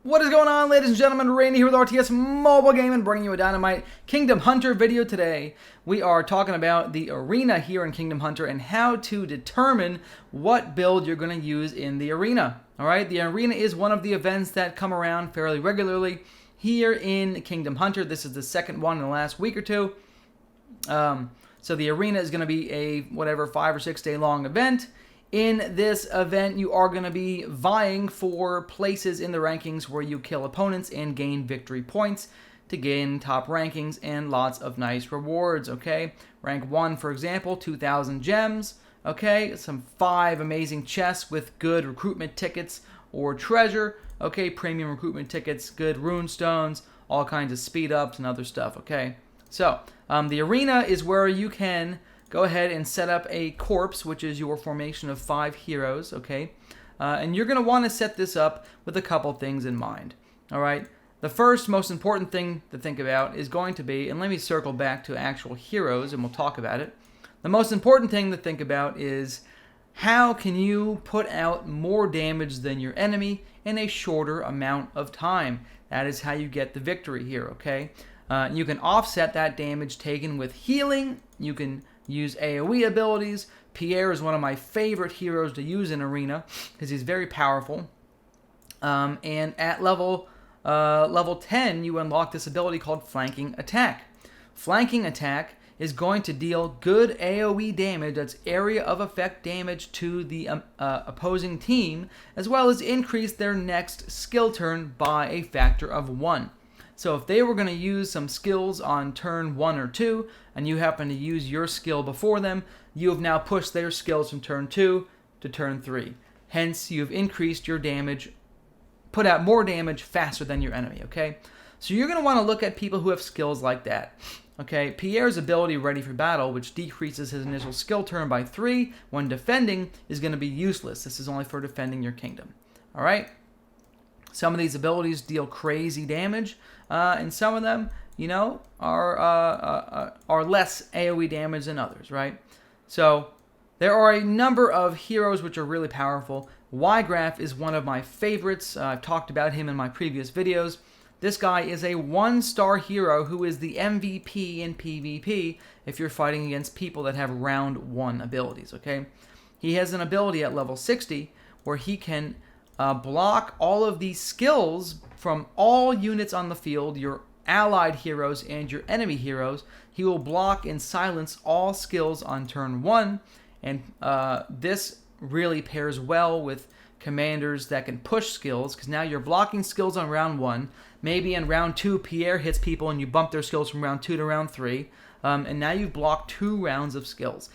What is going on, ladies and gentlemen? Randy here with RTS Mobile Gaming, bringing you a Dynamite Kingdom Hunter video today. We are talking about the arena here in Kingdom Hunter and how to determine what build you're going to use in the arena. Alright, the arena is one of the events that come around fairly regularly here in Kingdom Hunter. This is the second one in the last week or two. So the arena is going to be a 5 or 6 day long event. In this event, you are going to be vying for places in the rankings where you kill opponents and gain victory points to gain top rankings and lots of nice rewards, okay? Rank 1, for example, 2,000 gems, okay? Some 5 amazing chests with good recruitment tickets or treasure, okay? Premium recruitment tickets, good rune stones, all kinds of speed ups and other stuff, okay? So, the arena is where you can go ahead and set up a corpse, which is your formation of 5 heroes, okay? And you're going to want to set this up with a couple things in mind, all right? The first most important thing to think about is going to be, and let me circle back to actual heroes and we'll talk about it. The most important thing to think about is how can you put out more damage than your enemy in a shorter amount of time? That is how you get the victory here, okay? You can offset that damage taken with healing. You can use AoE abilities. Pierre is one of my favorite heroes to use in Arena because he's very powerful. And at level 10, you unlock this ability called Flanking Attack. Flanking Attack is going to deal good AoE damage, that's area of effect damage to the opposing team, as well as increase their next skill turn by a factor of 1. So if they were going to use some skills on turn 1 or 2, and you happen to use your skill before them, you have now pushed their skills from turn 2 to turn 3. Hence, you've increased your damage, put out more damage faster than your enemy, okay? So you're going to want to look at people who have skills like that. Okay, Pierre's ability Ready for Battle, which decreases his initial skill turn by 3 when defending, is going to be useless. This is only for defending your kingdom. Alright? Some of these abilities deal crazy damage, and some of them, you know, are less AoE damage than others, right? So there are a number of heroes which are really powerful. Ygraph is one of my favorites. I've talked about him in my previous videos. This guy is a 1-star hero who is the MVP in PvP if you're fighting against people that have round 1 abilities, okay? He has an ability at level 60 where he can block all of these skills from all units on the field, your allied heroes and your enemy heroes. He will block and silence all skills on turn 1, and this really pairs well with commanders that can push skills, because now you're blocking skills on round 1. Maybe in round 2, Pierre hits people and you bump their skills from round 2 to round 3, and now you've blocked 2 rounds of skills,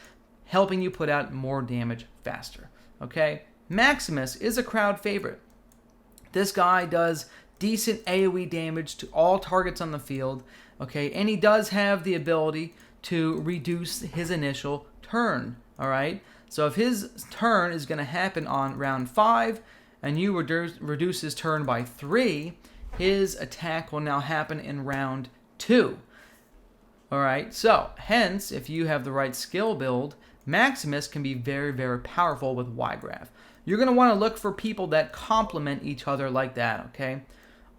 helping you put out more damage faster, okay? Maximus is a crowd favorite. This guy does decent AoE damage to all targets on the field, okay? And he does have the ability to reduce his initial turn, all right? So if his turn is going to happen on round 5 and you reduce his turn by 3, his attack will now happen in round 2. All right, so hence, if you have the right skill build, Maximus can be very, very powerful with Ygraph. You're going to want to look for people that complement each other like that, okay?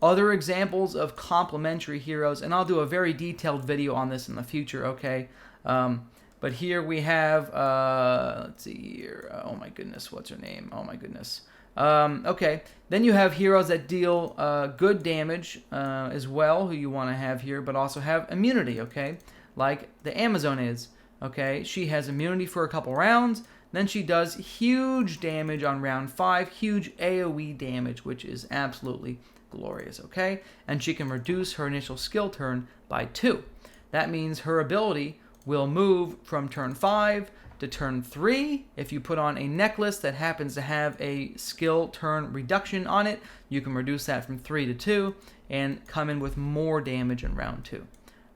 Other examples of complementary heroes, and I'll do a very detailed video on this in the future, okay? But here we have, let's see here, oh my goodness, what's her name? Oh my goodness. Okay, then you have heroes that deal good damage as well, who you want to have here, but also have immunity, okay? Like the Amazon is, okay? She has immunity for a couple rounds, then she does huge damage on round 5, huge AoE damage, which is absolutely glorious, okay? And she can reduce her initial skill turn by 2. That means her ability will move from turn 5 to turn 3. If you put on a necklace that happens to have a skill turn reduction on it, you can reduce that from 3 to 2 and come in with more damage in round 2.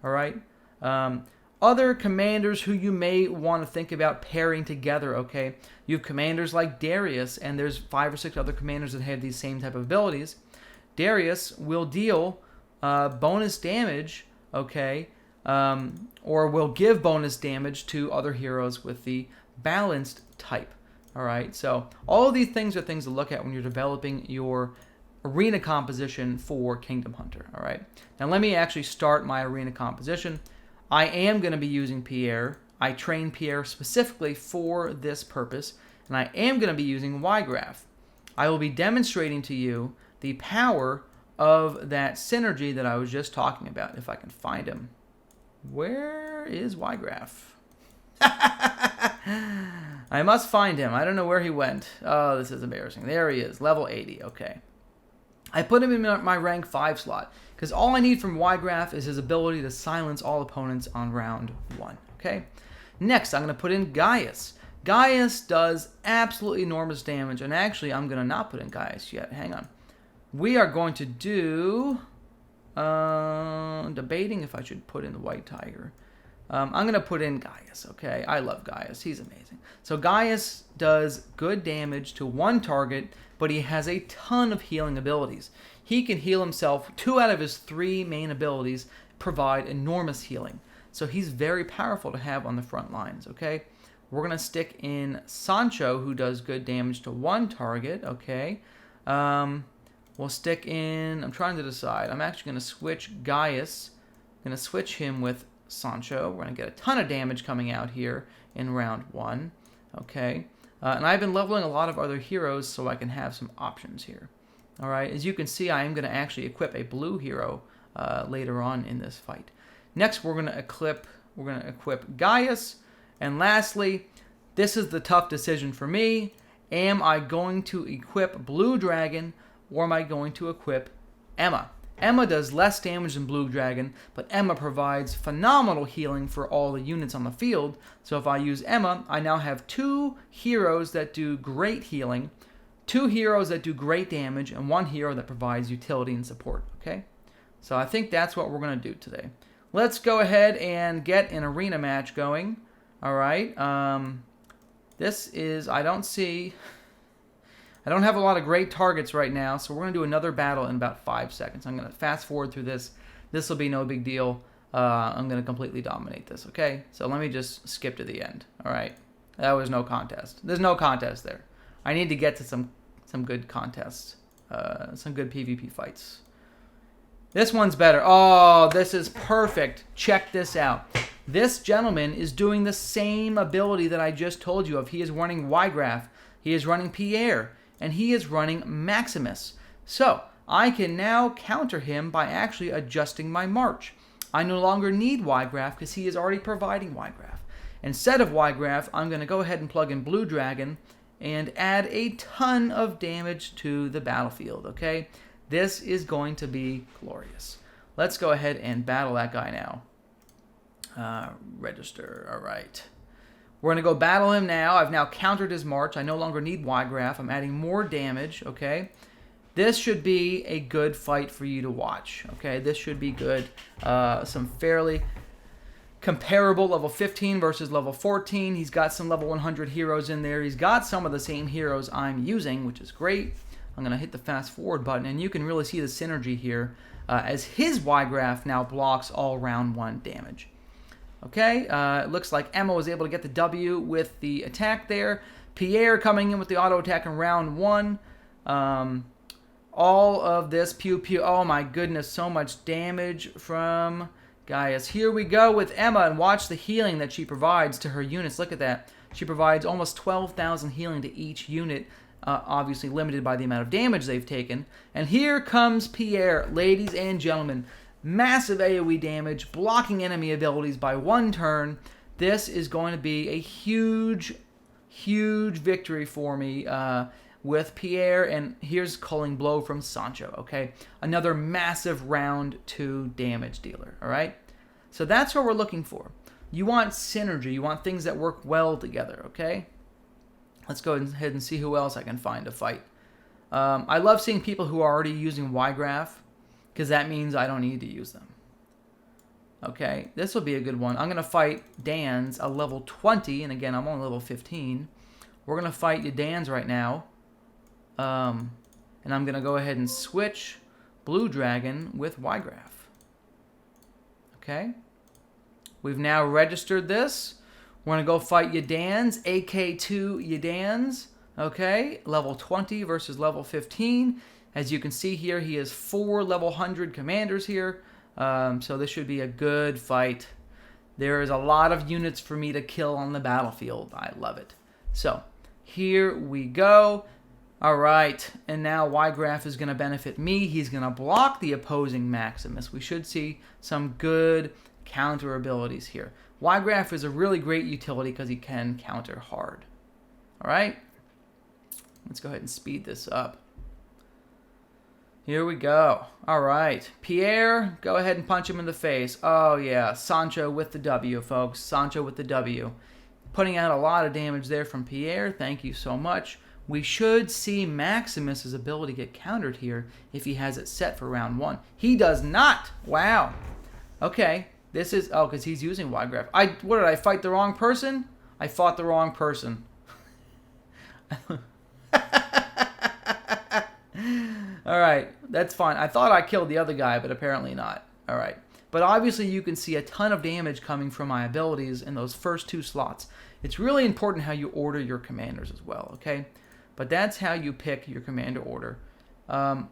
All right? Other commanders who you may want to think about pairing together, okay? You have commanders like Darius, and there's 5 or 6 other commanders that have these same type of abilities. Darius will deal bonus damage, okay, or will give bonus damage to other heroes with the balanced type. All right, so all of these things are things to look at when you're developing your arena composition for Kingdom Hunter. All right. Now let me actually start my arena composition. I am going to be using Pierre. I trained Pierre specifically for this purpose, and I am going to be using Y-Graph. I will be demonstrating to you the power of that synergy that I was just talking about, if I can find him. Where is Y-Graph? I must find him. I don't know where he went. Oh, this is embarrassing. There he is, level 80. Okay. I put him in my rank 5 slot because all I need from Y-Graph is his ability to silence all opponents on round 1. Okay. Next, I'm going to put in Gaius. Gaius does absolutely enormous damage, and actually, I'm going to not put in Gaius yet. Hang on. We are going to do... debating if I should put in the White Tiger. I'm going to put in Gaius, okay? I love Gaius. He's amazing. So Gaius does good damage to one target, but he has a ton of healing abilities. He can heal himself. 2 out of his 3 main abilities provide enormous healing. So he's very powerful to have on the front lines, okay? We're going to stick in Sancho, who does good damage to one target, okay? We'll stick in... I'm trying to decide. I'm actually going to switch Gaius. I'm going to switch him with Sancho. We're going to get a ton of damage coming out here in round 1, okay? And I've been leveling a lot of other heroes so I can have some options here. All right, as you can see, I am going to actually equip a blue hero later on in this fight. Next, we're going to equip Gaius. And lastly, this is the tough decision for me. Am I going to equip Blue Dragon or am I going to equip Emma? Emma does less damage than Blue Dragon, but Emma provides phenomenal healing for all the units on the field. So if I use Emma, I now have 2 heroes that do great healing, 2 heroes that do great damage, and 1 hero that provides utility and support, okay? So I think that's what we're going to do today. Let's go ahead and get an arena match going. All right. This is, I don't have a lot of great targets right now, so we're going to do another battle in about 5 seconds. I'm going to fast forward through this. This will be no big deal. I'm going to completely dominate this, okay? So let me just skip to the end, all right? That was no contest. There's no contest there. I need to get to some good contests, some good PvP fights. This one's better. Oh, this is perfect. Check this out. This gentleman is doing the same ability that I just told you of. He is running Y-Graph. He is running Pierre. And he is running Maximus. So, I can now counter him by actually adjusting my march. I no longer need Y-Graph because he is already providing Y-Graph. Instead of Y-Graph, I'm going to go ahead and plug in Blue Dragon and add a ton of damage to the battlefield, okay? This is going to be glorious. Let's go ahead and battle that guy now. Register, all right. We're going to go battle him now. I've now countered his march. I no longer need Y-Graph. I'm adding more damage, okay? This should be a good fight for you to watch, okay? This should be good. Some fairly comparable level 15 versus level 14. He's got some level 100 heroes in there. He's got some of the same heroes I'm using, which is great. I'm going to hit the fast forward button, and you can really see the synergy here as his Y-Graph now blocks all round 1 damage. Okay, it looks like Emma was able to get the W with the attack there. Pierre coming in with the auto attack in round 1. All of this pew pew. Oh my goodness, so much damage from Gaius. Here we go with Emma, and watch the healing that she provides to her units. Look at that. She provides almost 12,000 healing to each unit, obviously limited by the amount of damage they've taken. And here comes Pierre, ladies and gentlemen. Massive AoE damage, blocking enemy abilities by 1 turn. This is going to be a huge, huge victory for me with Pierre. And here's Culling Blow from Sancho, okay? Another massive round 2 damage dealer, all right? So that's what we're looking for. You want synergy. You want things that work well together, okay? Let's go ahead and see who else I can find to fight. I love seeing people who are already using Y-Graph, because that means I don't need to use them. Okay, this will be a good one. I'm going to fight Dan's, a level 20, and again, I'm on level 15. We're going to fight Dan's right now. And I'm going to go ahead and switch Blue Dragon with Y-Graph. Okay. We've now registered this. We're going to go fight Yadan's, AK2 Yadan's. Okay, level 20 versus level 15. As you can see here, he has 4 level 100 commanders here. So this should be a good fight. There is a lot of units for me to kill on the battlefield. I love it. So here we go. All right, and now Y-Graph is going to benefit me. He's going to block the opposing Maximus. We should see some good counter abilities here. Y-Graph is a really great utility because he can counter hard. All right, let's go ahead and speed this up. Here we go. All right, Pierre, go ahead and punch him in the face. Oh yeah, Sancho with the W, folks. Sancho with the W. Putting out a lot of damage there from Pierre. Thank you so much. We should see Maximus's ability get countered here if he has it set for round 1. He does not. Wow. Okay. This is... Oh, because he's using Y-Graph. What did I fight the wrong person? I fought the wrong person. All right. That's fine. I thought I killed the other guy, but apparently not. All right. But obviously you can see a ton of damage coming from my abilities in those first 2 slots. It's really important how you order your commanders as well, okay? But that's how you pick your commander order. I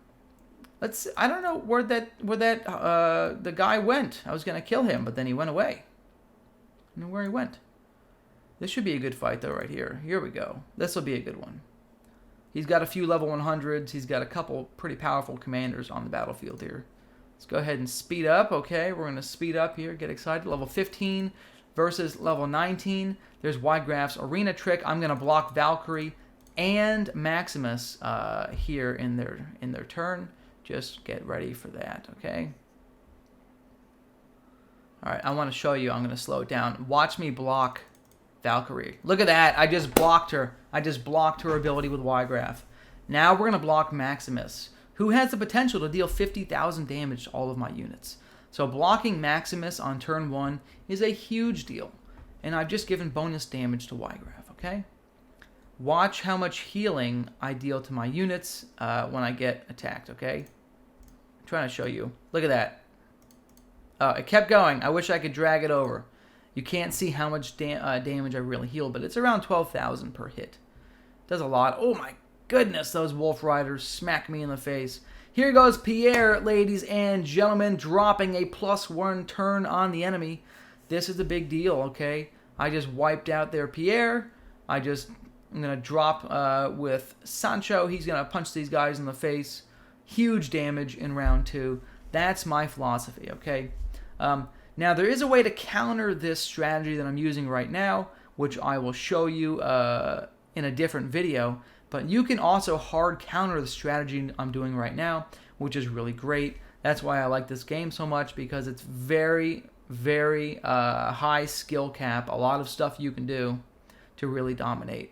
don't know where the guy went. I was going to kill him, but then he went away. I don't know where he went. This should be a good fight, though, right here. Here we go. This will be a good one. He's got a few level 100s. He's got a couple pretty powerful commanders on the battlefield here. Let's go ahead and speed up. Okay, we're going to speed up here. Get excited. Level 15 versus level 19. There's Y-Graph's arena trick. I'm going to block Valkyrie and Maximus here in their turn. Just get ready for that, okay? All right, I want to show you. I'm going to slow it down. Watch me block Valkyrie. Look at that. I just blocked her. I just blocked her ability with Y-Graph. Now we're going to block Maximus, who has the potential to deal 50,000 damage to all of my units. So blocking Maximus on turn 1 is a huge deal. And I've just given bonus damage to Y-Graph, okay? Watch how much healing I deal to my units when I get attacked, okay? I'm trying to show you. Look at that. It kept going. I wish I could drag it over. You can't see how much damage I really heal, but it's around 12,000 per hit. Does a lot. Oh my goodness, those Wolf Riders smack me in the face. Here goes Pierre, ladies and gentlemen, dropping a +1 turn on the enemy. This is a big deal, okay? I just wiped out their Pierre. I'm going to drop with Sancho. He's going to punch these guys in the face. Huge damage in round 2. That's my philosophy, okay? Now, there is a way to counter this strategy that I'm using right now, which I will show you in a different video. But you can also hard counter the strategy I'm doing right now, which is really great. That's why I like this game so much, because it's very, very high skill cap. A lot of stuff you can do to really dominate.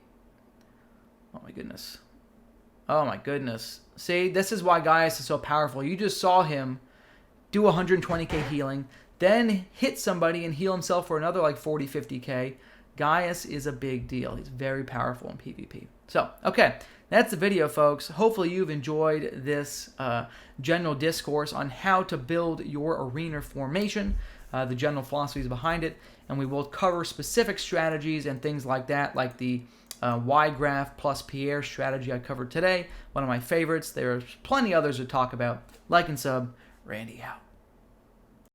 Oh my goodness. Oh my goodness. See, this is why Gaius is so powerful. You just saw him do 120k healing, then hit somebody and heal himself for another like 40, 50k. Gaius is a big deal. He's very powerful in PvP. So, okay, that's the video, folks. Hopefully you've enjoyed this general discourse on how to build your arena formation, the general philosophies behind it, and we will cover specific strategies and things like that, like the Y-Graph plus Pierre strategy I covered today, one of my favorites. There's plenty others to talk about. Like and sub. Randy out.